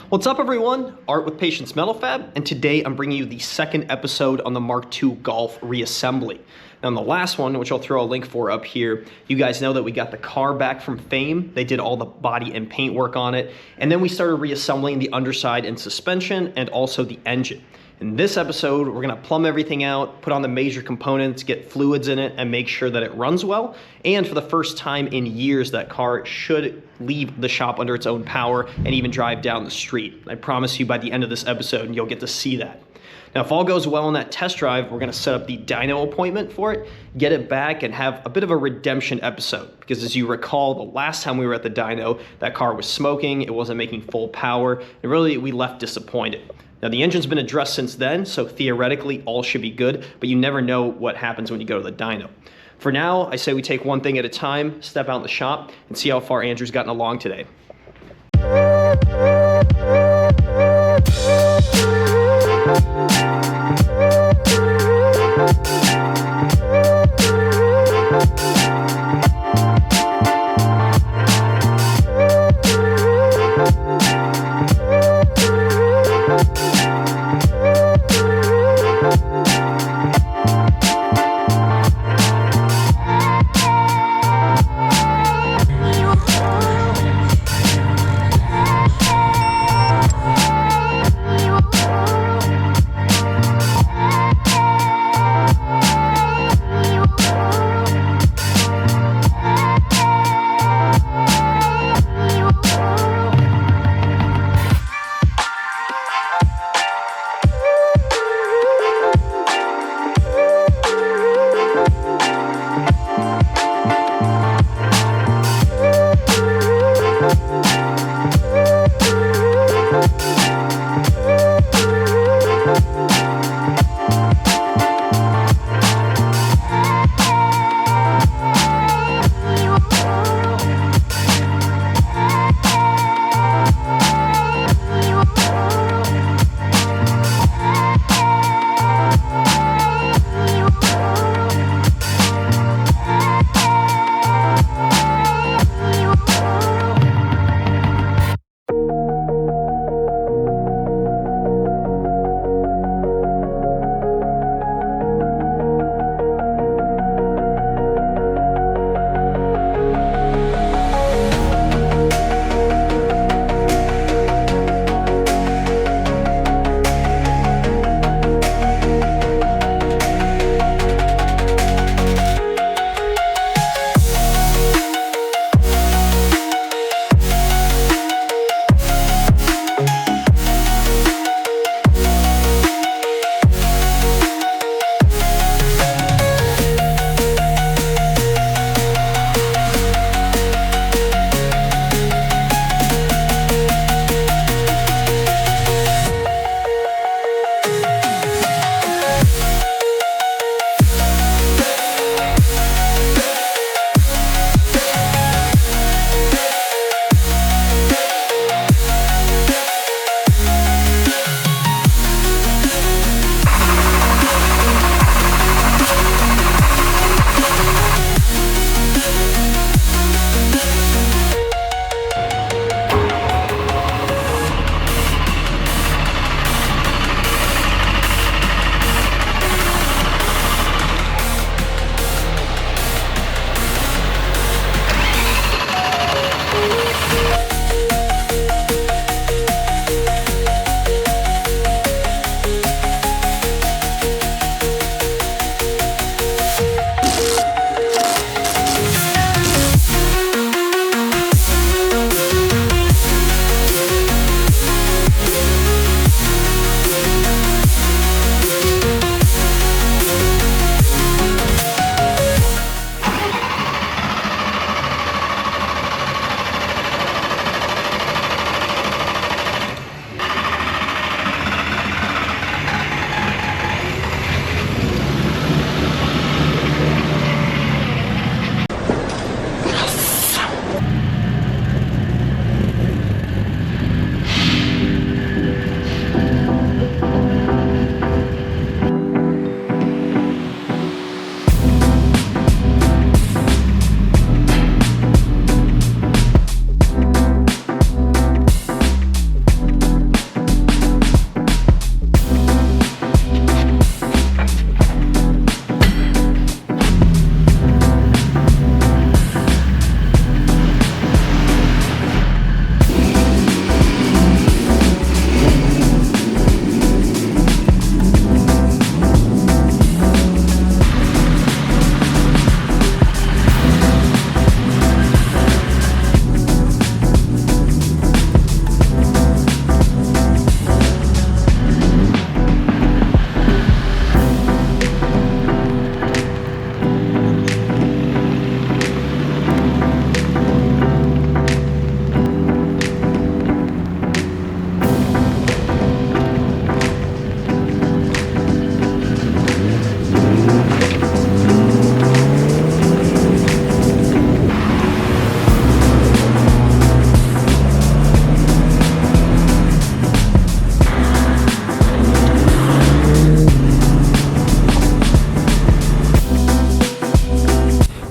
What's up everyone? Art with Patience Metal Fab, and today I'm bringing you the second episode on the Mark II Golf reassembly. Now in the last one, which I'll throw a link for up here, you guys know that we got the car back from Fame. They did all the body and paint work on it, and then we started reassembling the underside and suspension and also the engine. In this episode, we're gonna plumb everything out, put on the major components, get fluids in it, and make sure that it runs well. And for the first time in years, that car should leave the shop under its own power and even drive down the street. I promise you by the end of this episode, you'll get to see that. Now, if all goes well on that test drive, we're gonna set up the dyno appointment for it, get it back, and have a bit of a redemption episode. Because as you recall, the last time we were at the dyno, that car was smoking, it wasn't making full power, and really we left disappointed. Now the engine's been addressed since then, so theoretically all should be good, but you never know what happens when you go to the dyno. For now, I say we take one thing at a time, step out in the shop, and see how far Andrew's gotten along today.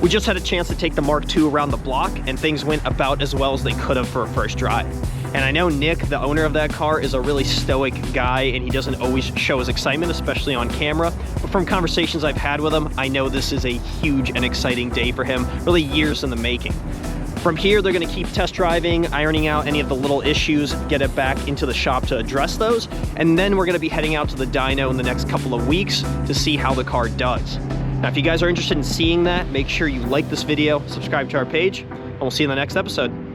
We just had a chance to take the Mark II around the block, and things went about as well as they could have for a first drive. And I know Nick, the owner of that car, is a really stoic guy, and he doesn't always show his excitement, especially on camera. But from conversations I've had with him, I know this is a huge and exciting day for him, really years in the making. From here, they're gonna keep test driving, ironing out any of the little issues, get it back into the shop to address those, and then we're gonna be heading out to the dyno in the next couple of weeks to see how the car does. Now, if you guys are interested in seeing that, make sure you like this video, subscribe to our page, and we'll see you in the next episode.